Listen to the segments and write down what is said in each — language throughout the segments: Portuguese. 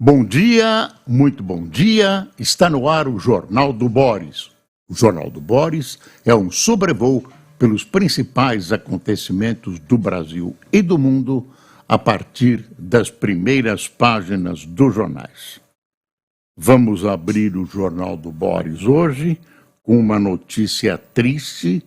Bom dia, muito bom dia. Está no ar o Jornal do Boris. O Jornal do Boris é um sobrevoo pelos principais acontecimentos do Brasil e do mundo a partir das primeiras páginas dos jornais. Vamos abrir o Jornal do Boris hoje com uma notícia triste.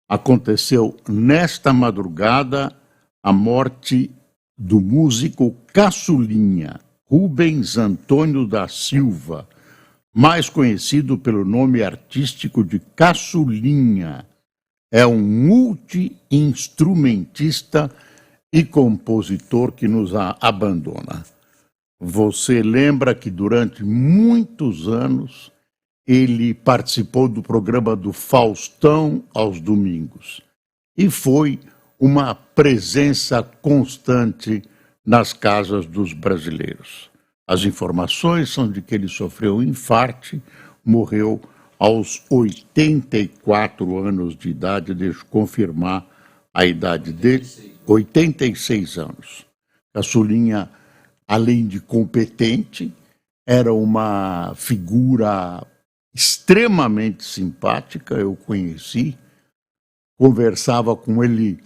Aconteceu nesta madrugada a morte do músico Caçulinha, Rubens Antônio da Silva, mais conhecido pelo nome artístico de Caçulinha. É um multi-instrumentista e compositor que nos abandona. Você lembra que durante muitos anos ele participou do programa do Faustão aos domingos e foi uma presença constante nas casas dos brasileiros. As informações são de que ele sofreu um infarte, morreu aos 84 anos de idade, deixa eu confirmar a idade dele, 86 anos. Caçulinha, além de competente, era uma figura extremamente simpática, eu conheci, conversava com ele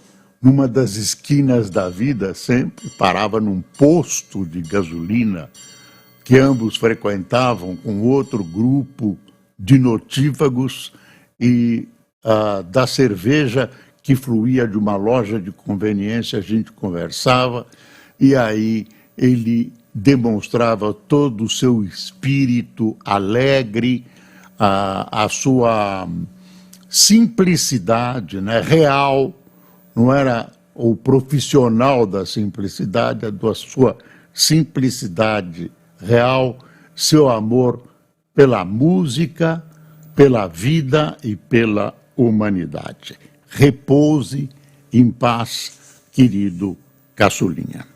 numa das esquinas da vida, sempre parava num posto de gasolina que ambos frequentavam com outro grupo de notívagos e da cerveja que fluía de uma loja de conveniência, a gente conversava e aí ele demonstrava todo o seu espírito alegre, a sua simplicidade, né, real. Não era o profissional da simplicidade, da sua simplicidade real, seu amor pela música, pela vida e pela humanidade. Repouse em paz, querido Caçulinha.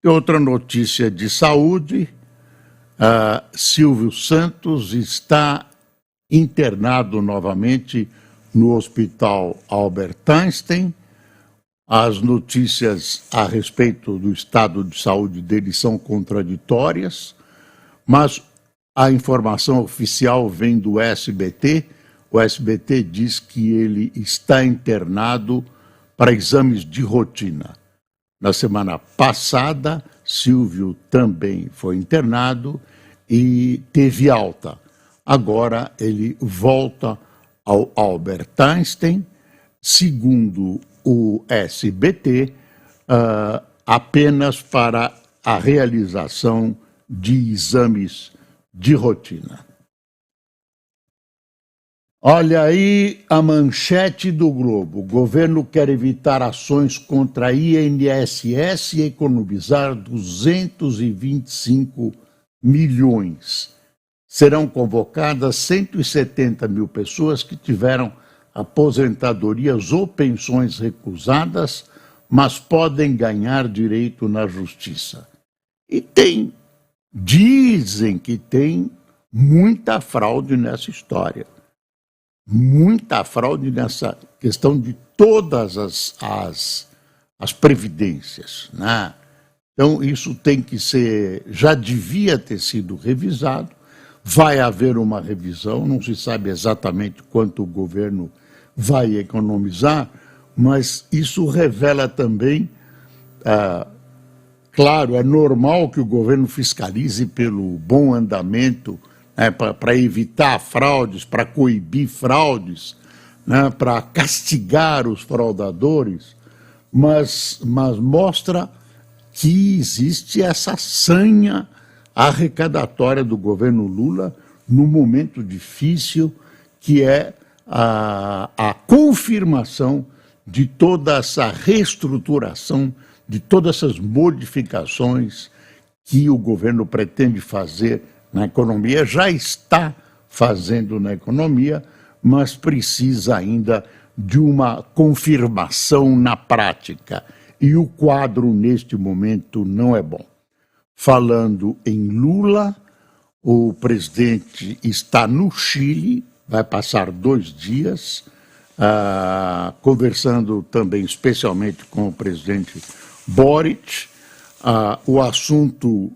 E outra notícia de saúde, Silvio Santos está internado novamente no Hospital Albert Einstein. As notícias a respeito do estado de saúde dele são contraditórias, mas a informação oficial vem do SBT. O SBT diz que ele está internado para exames de rotina. Na semana passada, Silvio também foi internado e teve alta. Agora ele volta ao Albert Einstein, segundo o SBT, apenas para a realização de exames de rotina. Olha aí a manchete do Globo. O governo quer evitar ações contra a INSS e economizar 225 milhões. Serão convocadas 170 mil pessoas que tiveram aposentadorias ou pensões recusadas, mas podem ganhar direito na justiça. E dizem que tem muita fraude nessa história. Muita fraude nessa questão de todas as previdências, né? Então, isso tem que ser, já devia ter sido revisado. Vai haver uma revisão, não se sabe exatamente quanto o governo vai economizar, mas isso revela também, claro, é normal que o governo fiscalize pelo bom andamento, né, para evitar fraudes, para coibir fraudes, né, para castigar os fraudadores, mas mostra que existe essa sanha arrecadatória do governo Lula num momento difícil, que é a confirmação de toda essa reestruturação, de todas essas modificações que o governo pretende fazer na economia, já está fazendo na economia, mas precisa ainda de uma confirmação na prática. E o quadro, neste momento, não é bom. Falando em Lula, o presidente está no Chile, vai passar 2 dias, conversando também especialmente com o presidente Boric, o assunto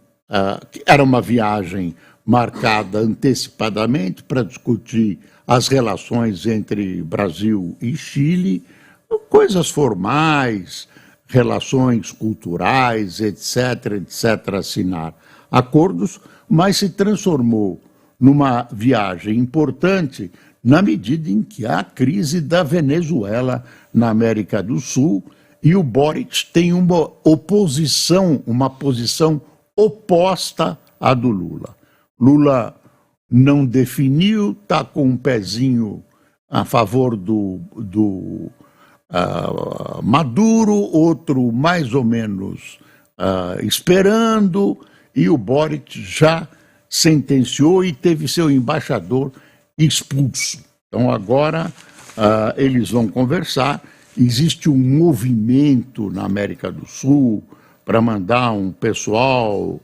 era uma viagem marcada antecipadamente para discutir as relações entre Brasil e Chile, coisas formais, relações culturais, etc., etc., assinar acordos, mas se transformou numa viagem importante na medida em que há a crise da Venezuela na América do Sul e o Boric tem uma posição oposta à do Lula. Lula não definiu, está com um pezinho a favor do Maduro, outro mais ou menos esperando, e o Boric já sentenciou e teve seu embaixador expulso. Então agora eles vão conversar. Existe um movimento na América do Sul para mandar um pessoal,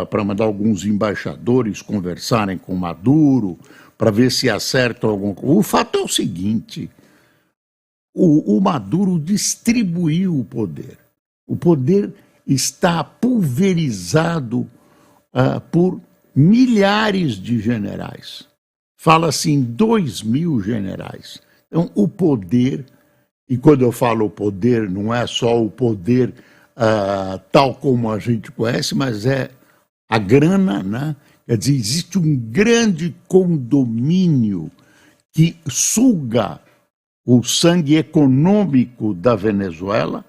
para mandar alguns embaixadores conversarem com Maduro, para ver se acertam alguma coisa. O fato é o seguinte: o Maduro distribuiu o poder. O poder está pulverizado por milhares de generais. Fala-se em 2.000 generais. Então, o poder, e quando eu falo poder, não é só o poder tal como a gente conhece, mas é a grana, né? Quer dizer, existe um grande condomínio que suga o sangue econômico da Venezuela,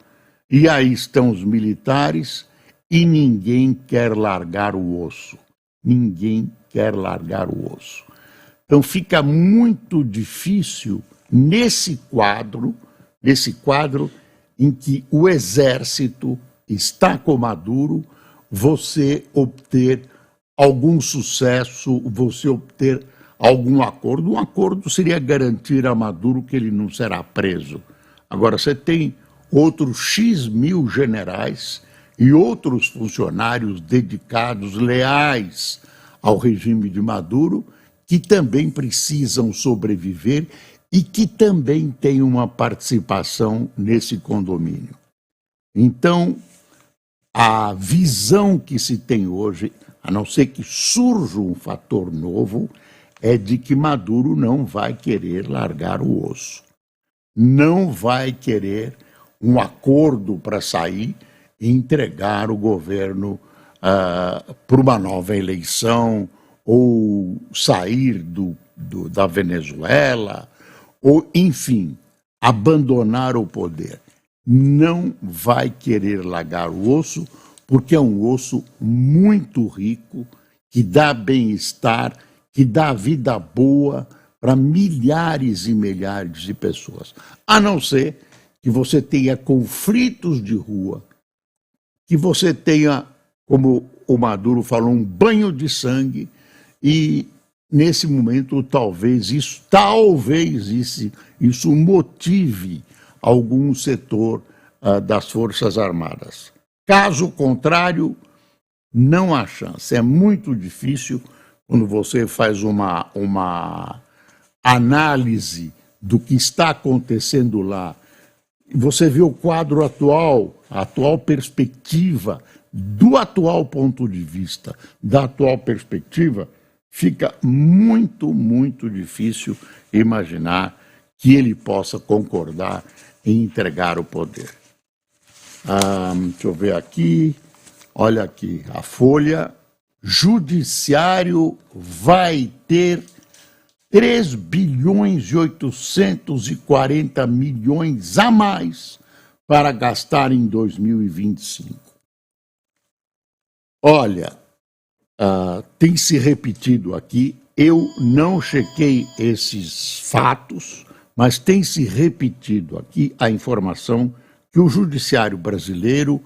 e aí estão os militares, e ninguém quer largar o osso. Ninguém quer largar o osso. Então fica muito difícil, nesse quadro em que o exército está com Maduro, você obter algum sucesso, você obter algum acordo. Um acordo seria garantir a Maduro que ele não será preso. Agora, você tem outros X mil generais e outros funcionários dedicados, leais ao regime de Maduro, que também precisam sobreviver e que também têm uma participação nesse condomínio. Então, a visão que se tem hoje, a não ser que surja um fator novo, é de que Maduro não vai querer largar o osso. Não vai querer um acordo para sair e entregar o governo para uma nova eleição, ou sair da Venezuela, ou, enfim, abandonar o poder. Não vai querer largar o osso, porque é um osso muito rico, que dá bem-estar, que dá vida boa para milhares e milhares de pessoas. A não ser que você tenha conflitos de rua, que você tenha, como o Maduro falou, um banho de sangue, e nesse momento talvez isso motive algum setor das Forças Armadas. Caso contrário, não há chance. É muito difícil quando você faz uma análise do que está acontecendo lá. Você vê o quadro atual, a atual perspectiva, do atual ponto de vista, da atual perspectiva, fica muito, muito difícil imaginar que ele possa concordar em entregar o poder. Deixa eu ver aqui. Olha aqui, a Folha. Judiciário vai ter 3 bilhões e 840 milhões a mais para gastar em 2025. Olha, tem se repetido aqui, eu não chequei esses fatos, mas tem se repetido aqui a informação que o judiciário brasileiro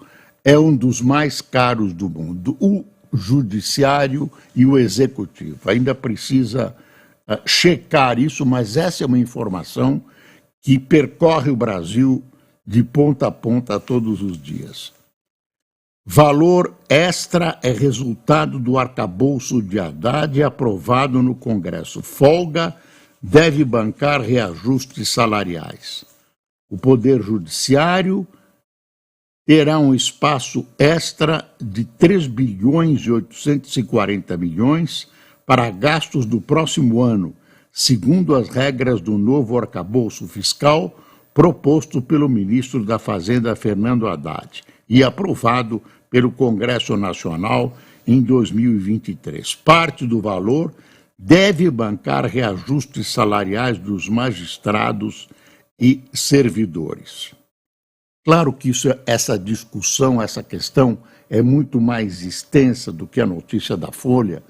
é um dos mais caros do mundo. O judiciário e o executivo. Ainda precisa checar isso, mas essa é uma informação que percorre o Brasil de ponta a ponta todos os dias. Valor extra é resultado do arcabouço de Haddad aprovado no Congresso. Folga deve bancar reajustes salariais. O Poder Judiciário terá um espaço extra de 3 bilhões e 840 milhões para gastos do próximo ano, segundo as regras do novo arcabouço fiscal proposto pelo ministro da Fazenda, Fernando Haddad, e aprovado pelo Congresso Nacional em 2023. Parte do valor deve bancar reajustes salariais dos magistrados e servidores. Claro que essa discussão, essa questão é muito mais extensa do que a notícia da Folha,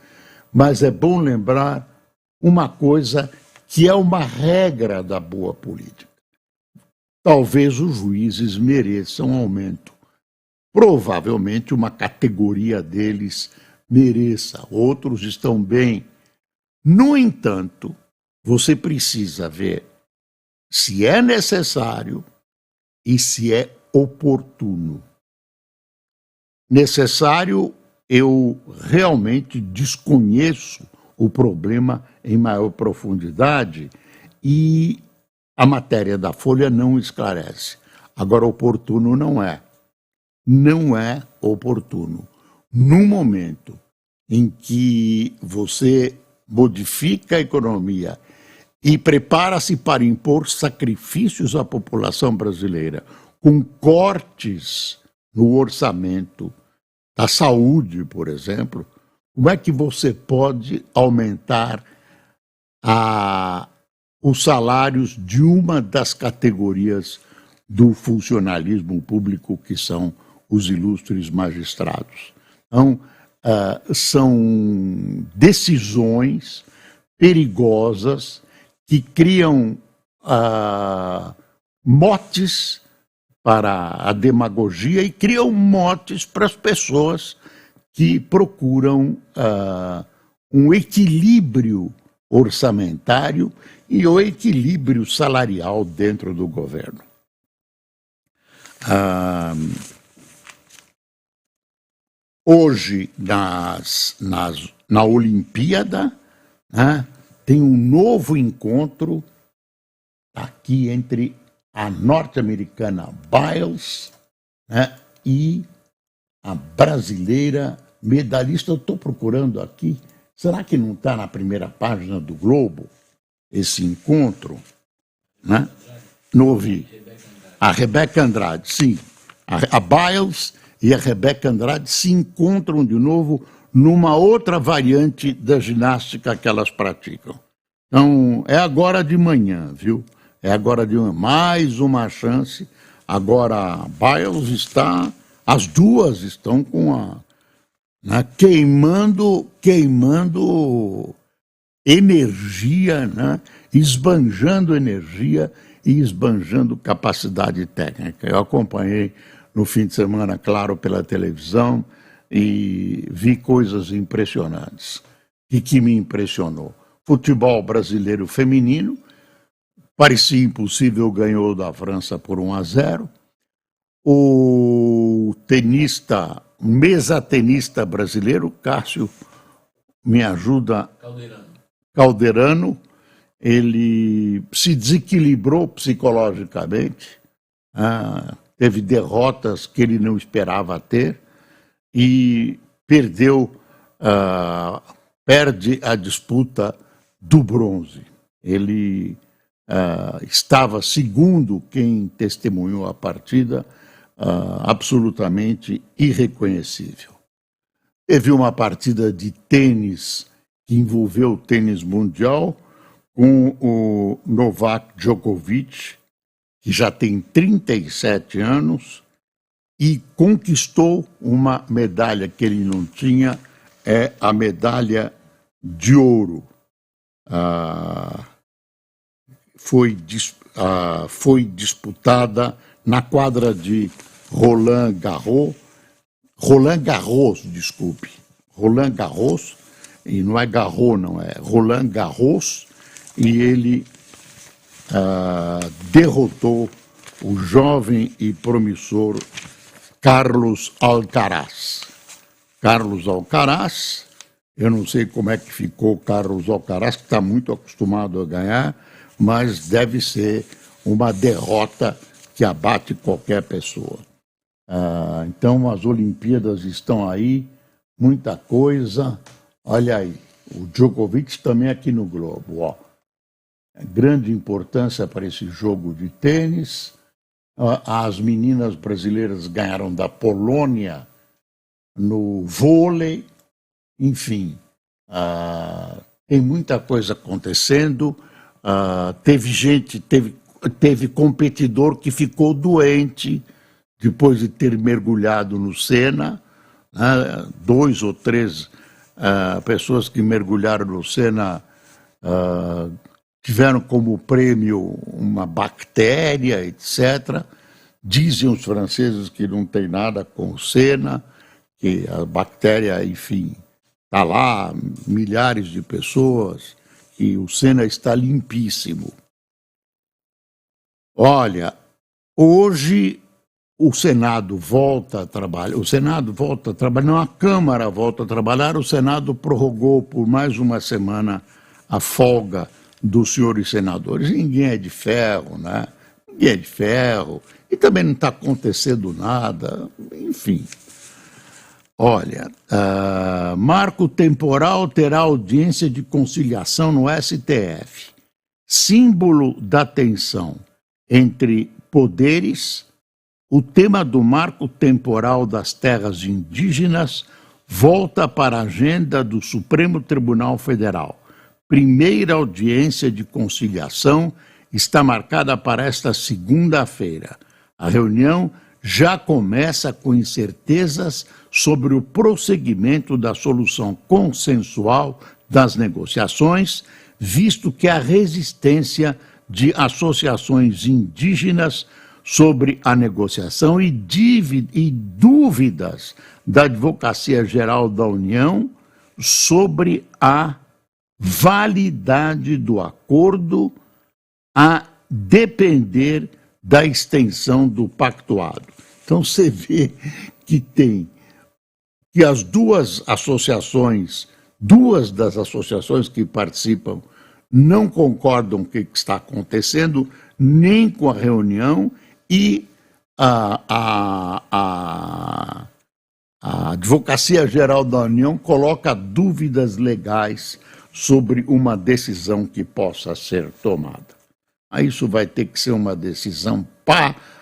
mas é bom lembrar uma coisa que é uma regra da boa política. Talvez os juízes mereçam aumento. Provavelmente uma categoria deles mereça, outros estão bem. No entanto, você precisa ver se é necessário e se é oportuno. Necessário, eu realmente desconheço o problema em maior profundidade e a matéria da Folha não esclarece. Agora, oportuno não é. Não é oportuno. No momento em que você modifica a economia e prepara-se para impor sacrifícios à população brasileira, com cortes no orçamento da saúde, por exemplo, como é que você pode aumentar os salários de uma das categorias do funcionalismo público, que são os ilustres magistrados? Então, são decisões perigosas que criam motes para a demagogia e criam motes para as pessoas que procuram um equilíbrio orçamentário e o equilíbrio salarial dentro do governo. Hoje, na Olimpíada, né, tem um novo encontro aqui entre a norte-americana Biles, né, e a brasileira medalhista. Eu estou procurando aqui, será que não está na primeira página do Globo esse encontro? Né? Não ouvi. A Rebeca Andrade, sim. A Biles e a Rebeca Andrade se encontram de novo numa outra variante da ginástica que elas praticam. Então, é agora de manhã, viu? É agora de manhã. Mais uma chance. Agora a Biles está... As duas estão com queimando energia, né? Esbanjando energia e esbanjando capacidade técnica. Eu acompanhei no fim de semana, claro, pela televisão, e vi coisas impressionantes. E que me impressionou? Futebol brasileiro feminino, parecia impossível, ganhou da França por 1-0. O mesa-tenista brasileiro, Cássio, me ajuda, Calderano, ele se desequilibrou psicologicamente, teve derrotas que ele não esperava ter e perde a disputa do bronze. Ele estava, segundo quem testemunhou a partida, absolutamente irreconhecível. Teve uma partida de tênis que envolveu o tênis mundial com o Novak Djokovic, que já tem 37 anos e conquistou uma medalha que ele não tinha, é a medalha de ouro. Foi disputada na quadra de Roland Garros, e não é Garros, não, é Roland Garros, e ele derrotou o jovem e promissor Carlos Alcaraz. Carlos Alcaraz, eu não sei como é que ficou Carlos Alcaraz, que está muito acostumado a ganhar, mas deve ser uma derrota que abate qualquer pessoa. Então as Olimpíadas estão aí, muita coisa. Olha aí, o Djokovic também aqui no Globo, ó. Grande importância para esse jogo de tênis. As meninas brasileiras ganharam da Polônia no vôlei. Enfim, tem muita coisa acontecendo. Teve competidor que ficou doente depois de ter mergulhado no Sena, né? 2 ou 3 pessoas que mergulharam no Sena tiveram como prêmio uma bactéria, etc. Dizem os franceses que não tem nada com o Sena, que a bactéria, enfim, está lá, milhares de pessoas, que o Sena está limpíssimo. Olha, hoje o Senado volta a trabalhar, não, a Câmara volta a trabalhar, o Senado prorrogou por mais uma semana a folga dos senhores senadores. Ninguém é de ferro, né? Ninguém é de ferro, e também não está acontecendo nada, enfim. Olha, marco temporal terá audiência de conciliação no STF. Símbolo da tensão entre poderes, o tema do marco temporal das terras indígenas volta para a agenda do Supremo Tribunal Federal. Primeira audiência de conciliação está marcada para esta segunda-feira. A reunião já começa com incertezas sobre o prosseguimento da solução consensual das negociações, visto que há resistência de associações indígenas sobre a negociação e dúvidas da Advocacia Geral da União sobre a validade do acordo, a depender da extensão do pactuado. Então você vê que as duas das associações que participam não concordam com o que está acontecendo, nem com a reunião, e a Advocacia Geral da União coloca dúvidas legais sobre uma decisão que possa ser tomada. Aí isso vai ter que ser uma decisão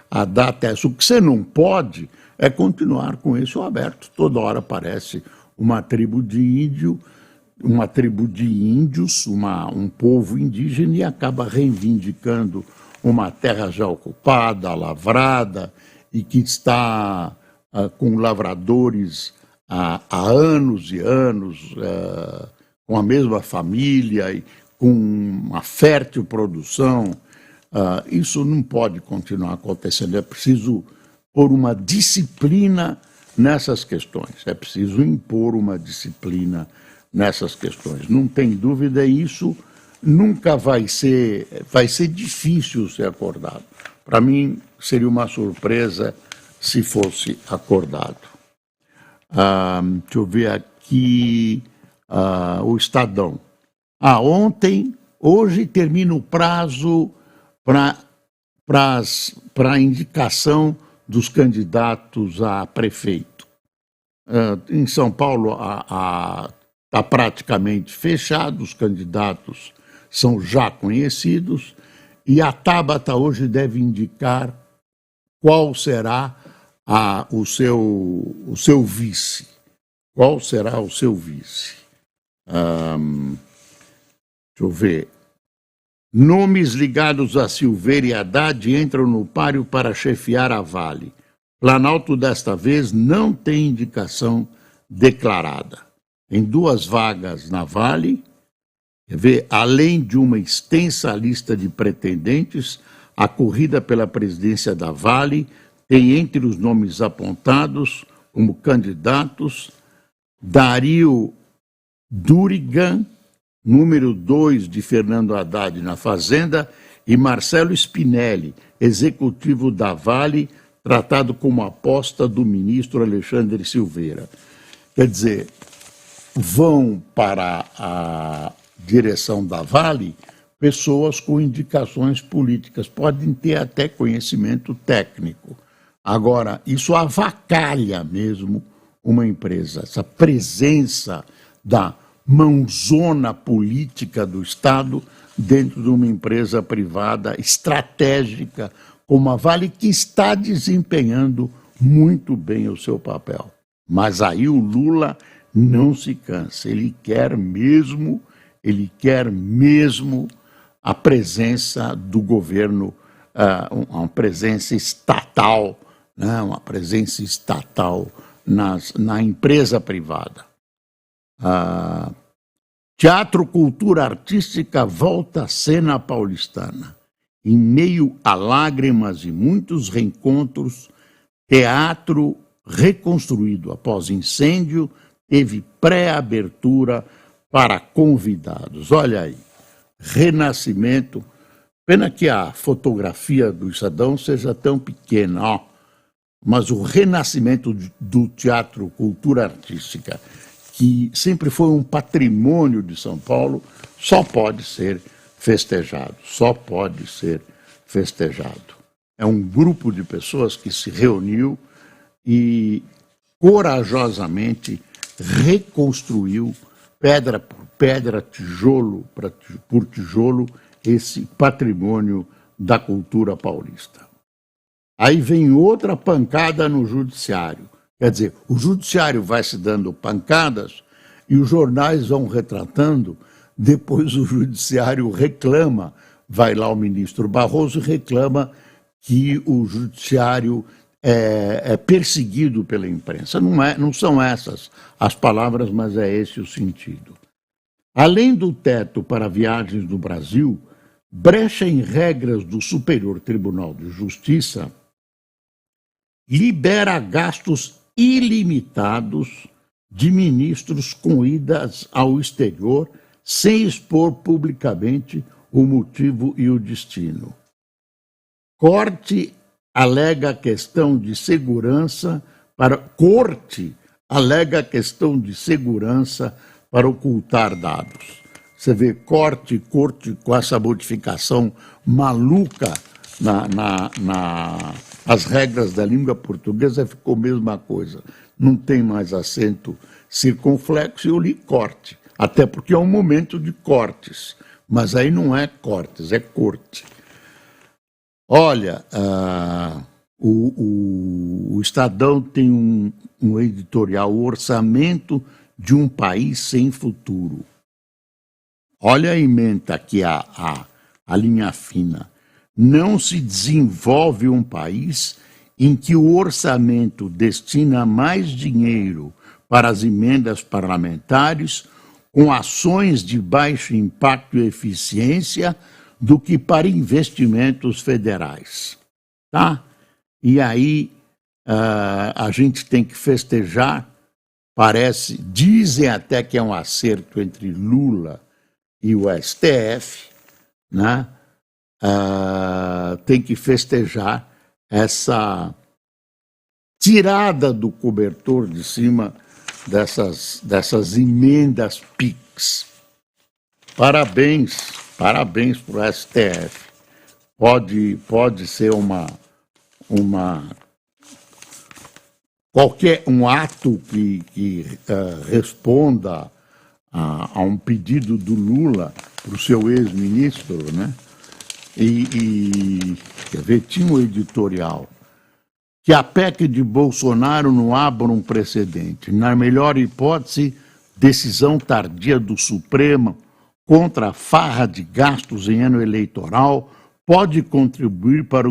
a dar teste. O que você não pode é continuar com isso aberto. Toda hora aparece uma tribo de índios, um povo indígena, e acaba reivindicando uma terra já ocupada, lavrada, e que está com lavradores há anos e anos, com a mesma família e com uma fértil produção. Isso não pode continuar acontecendo. É preciso pôr uma disciplina nessas questões. É preciso impor uma disciplina nessas questões. Não tem dúvida, isso nunca vai ser difícil ser acordado. Para mim, seria uma surpresa se fosse acordado. Deixa eu ver aqui o Estadão. Hoje termina o prazo para a indicação dos candidatos a prefeito. Em São Paulo está praticamente fechado, os candidatos são já conhecidos, e a Tabata hoje deve indicar qual será o seu vice. Qual será o seu vice? Deixa eu ver. Nomes ligados a Silveira e Haddad entram no páreo para chefiar a Vale. Planalto, desta vez, não tem indicação declarada. Em 2 vagas na Vale, além de uma extensa lista de pretendentes, a corrida pela presidência da Vale tem entre os nomes apontados como candidatos Dario Durigan, número 2 de Fernando Haddad na Fazenda, e Marcelo Spinelli, executivo da Vale, tratado como aposta do ministro Alexandre Silveira. Quer dizer, vão para a direção da Vale pessoas com indicações políticas, podem ter até conhecimento técnico. Agora, isso avacalha mesmo uma empresa, essa presença da mãozona política do Estado dentro de uma empresa privada estratégica como a Vale, que está desempenhando muito bem o seu papel. Mas aí o Lula não se cansa, ele quer mesmo a presença do governo, uma presença estatal, né, uma presença estatal na empresa privada. Teatro Cultura Artística volta à cena paulistana. Em meio a lágrimas e muitos reencontros, teatro reconstruído após incêndio teve pré-abertura para convidados. Olha aí, renascimento. Pena que a fotografia do Estadão seja tão pequena, ó. Mas o renascimento do Teatro Cultura Artística, que sempre foi um patrimônio de São Paulo, só pode ser festejado, só pode ser festejado. É um grupo de pessoas que se reuniu e corajosamente reconstruiu, pedra por pedra, tijolo por tijolo, esse patrimônio da cultura paulista. Aí vem outra pancada no judiciário. Quer dizer, o judiciário vai se dando pancadas e os jornais vão retratando, depois o judiciário reclama, vai lá o ministro Barroso e reclama que o judiciário é perseguido pela imprensa. Não são essas as palavras, mas é esse o sentido. Além do teto para viagens no Brasil, brecha em regras do Superior Tribunal de Justiça libera gastos ilimitados de ministros com idas ao exterior sem expor publicamente o motivo e o destino. Corte alega questão de segurança Corte alega questão de segurança para ocultar dados. Você vê corte com essa modificação maluca as regras da língua portuguesa, ficou a mesma coisa. Não tem mais acento circunflexo e eu li corte, até porque é um momento de cortes, mas aí não é cortes, é corte. Olha, o Estadão tem um editorial, o orçamento de um país sem futuro. Olha a ementa aqui, a linha fina. Não se desenvolve um país em que o orçamento destina mais dinheiro para as emendas parlamentares com ações de baixo impacto e eficiência do que para investimentos federais. Tá? E aí a gente tem que festejar, dizem até que é um acerto entre Lula e o STF, né? Tem que festejar essa tirada do cobertor de cima dessas emendas PIX. Parabéns para o STF. Pode ser um ato que responda a um pedido do Lula para o seu ex-ministro, né? Quer ver, tinha um editorial que a PEC de Bolsonaro não abra um precedente. Na melhor hipótese, decisão tardia do Supremo contra a farra de gastos em ano eleitoral pode contribuir para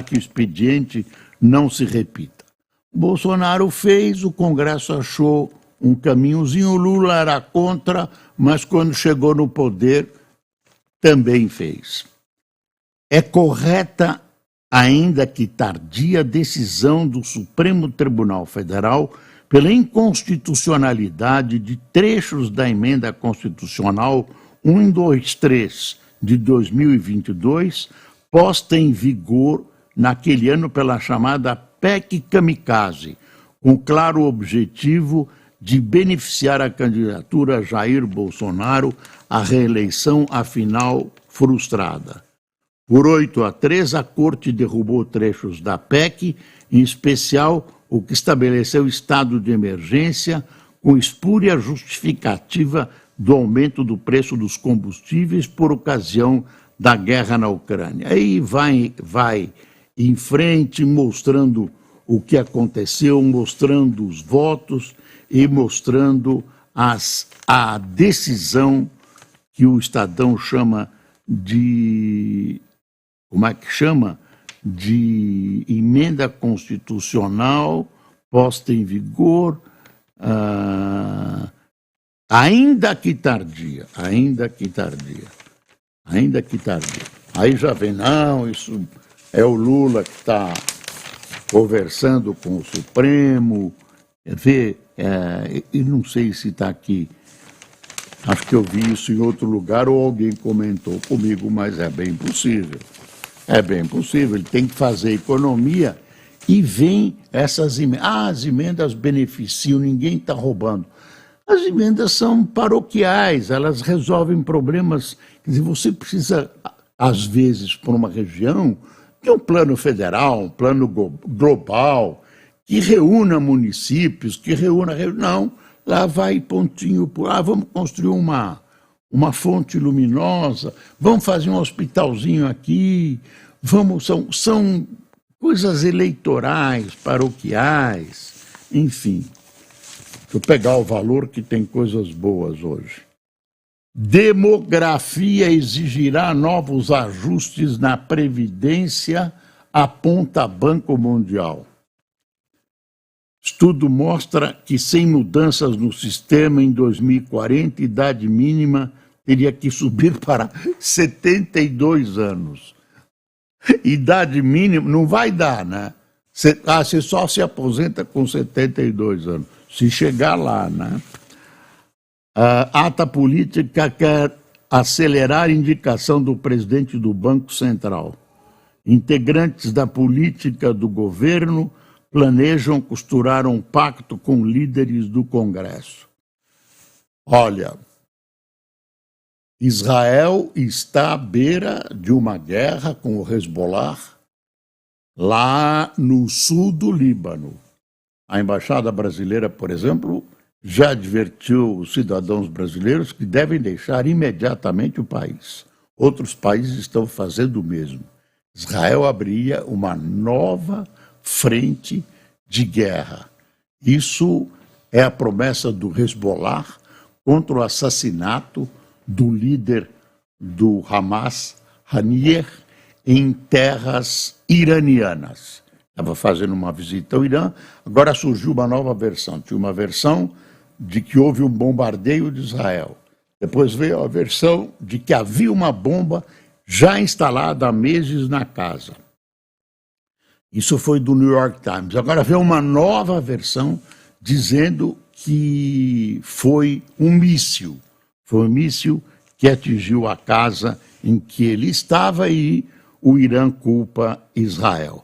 que o expediente não se repita. O Bolsonaro fez, o Congresso achou um caminhozinho, o Lula era contra, mas quando chegou no poder também fez. É correta, ainda que tardia, decisão do Supremo Tribunal Federal pela inconstitucionalidade de trechos da emenda constitucional 123 de 2022, posta em vigor naquele ano pela chamada PEC Kamikaze, com claro objetivo de beneficiar a candidatura Jair Bolsonaro à reeleição, afinal frustrada. Por 8-3, a Corte derrubou trechos da PEC, em especial o que estabeleceu estado de emergência com espúria justificativa do aumento do preço dos combustíveis por ocasião da guerra na Ucrânia. Aí vai em frente mostrando o que aconteceu, mostrando os votos e mostrando a decisão que o Estadão chama de... como é que chama? De emenda constitucional posta em vigor, ainda que tardia. Aí já vem, não, isso é o Lula que está conversando com o Supremo, e não sei se está aqui, acho que eu vi isso em outro lugar ou alguém comentou comigo, mas é bem possível. É bem possível, ele tem que fazer economia e vem essas emendas. As emendas beneficiam, ninguém está roubando. As emendas são paroquiais, elas resolvem problemas. Quer dizer, você precisa, às vezes, por uma região, ter um plano federal, um plano global, que reúna municípios, que reúna... Não, lá vai pontinho por... vamos construir uma fonte luminosa, vamos fazer um hospitalzinho aqui, são coisas eleitorais, paroquiais, enfim. Deixa eu pegar o Valor, que tem coisas boas hoje. Demografia exigirá novos ajustes na Previdência, aponta Banco Mundial. Estudo mostra que sem mudanças no sistema em 2040, a idade mínima teria que subir para 72 anos. Idade mínima não vai dar, né? Você só se aposenta com 72 anos, se chegar lá, né? A ata política quer acelerar a indicação do presidente do Banco Central. Integrantes da política do governo planejam costurar um pacto com líderes do Congresso. Olha, Israel está à beira de uma guerra com o Hezbollah lá no sul do Líbano. A embaixada brasileira, por exemplo, já advertiu os cidadãos brasileiros que devem deixar imediatamente o país. Outros países estão fazendo o mesmo. Israel abriria uma nova frente de guerra. Isso é a promessa do Hezbollah contra o assassinato do líder do Hamas, Haniyeh, em terras iranianas. Estava fazendo uma visita ao Irã, agora surgiu uma nova versão. Tinha uma versão de que houve um bombardeio de Israel. Depois veio a versão de que havia uma bomba já instalada há meses na casa. Isso foi do New York Times. Agora veio uma nova versão dizendo que foi um míssil. Foi um míssil que atingiu a casa em que ele estava e o Irã culpa Israel.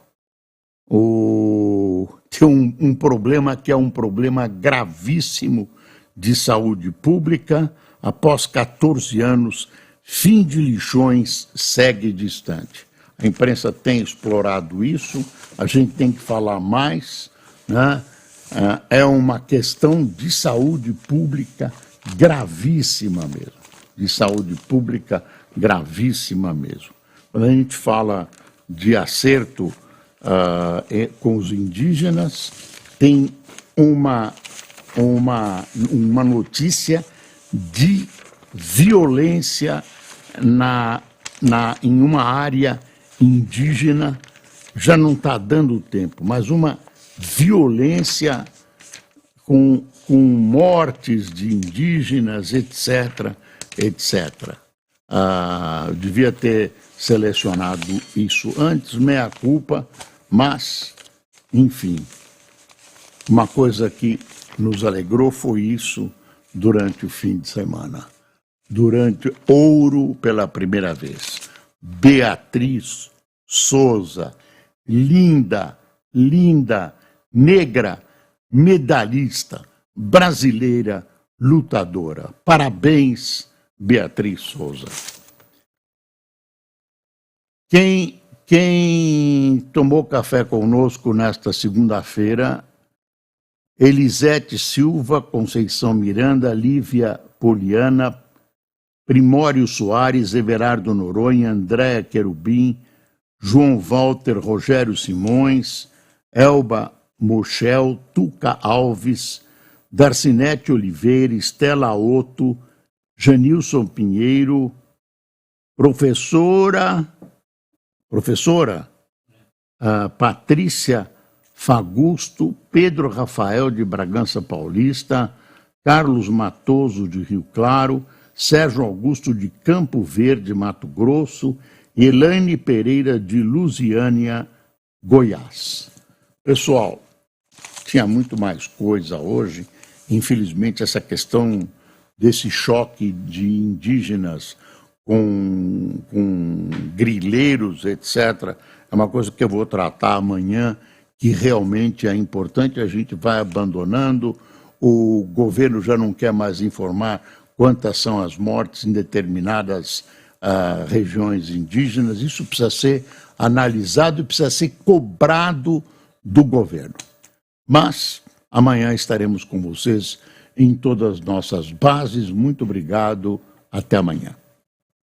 Tem um problema que é um problema gravíssimo de saúde pública. Após 14 anos, fim de lixões segue distante. A imprensa tem explorado isso, a gente tem que falar mais, né? É uma questão de saúde pública gravíssima mesmo, de saúde pública gravíssima mesmo. Quando a gente fala de acerto com os indígenas, tem uma notícia de violência em uma área indígena, já não está dando tempo, mas uma violência com mortes de indígenas, etc., etc. Devia ter selecionado isso antes, meia culpa, mas, enfim, uma coisa que nos alegrou foi isso durante o fim de semana. Durante Ouro pela primeira vez. Beatriz Souza, linda, negra, medalhista, brasileira, lutadora. Parabéns, Beatriz Souza. Quem tomou café conosco nesta segunda-feira, Elisete Silva, Conceição Miranda, Lívia Poliana, Primório Soares, Everardo Noronha, Andréa Querubim, João Walter, Rogério Simões, Elba Mochel, Tuca Alves, Darcinete Oliveira, Estela Otto, Janilson Pinheiro, professora Patrícia Fagusto, Pedro Rafael de Bragança Paulista, Carlos Matoso de Rio Claro, Sérgio Augusto de Campo Verde, Mato Grosso, e Elaine Pereira de Lusiânia, Goiás. Pessoal, tinha muito mais coisa hoje. Infelizmente, essa questão desse choque de indígenas com grileiros, etc., é uma coisa que eu vou tratar amanhã, que realmente é importante, a gente vai abandonando, o governo já não quer mais informar quantas são as mortes em determinadas regiões indígenas. Isso precisa ser analisado e precisa ser cobrado do governo. Mas amanhã estaremos com vocês em todas as nossas bases. Muito obrigado. Até amanhã.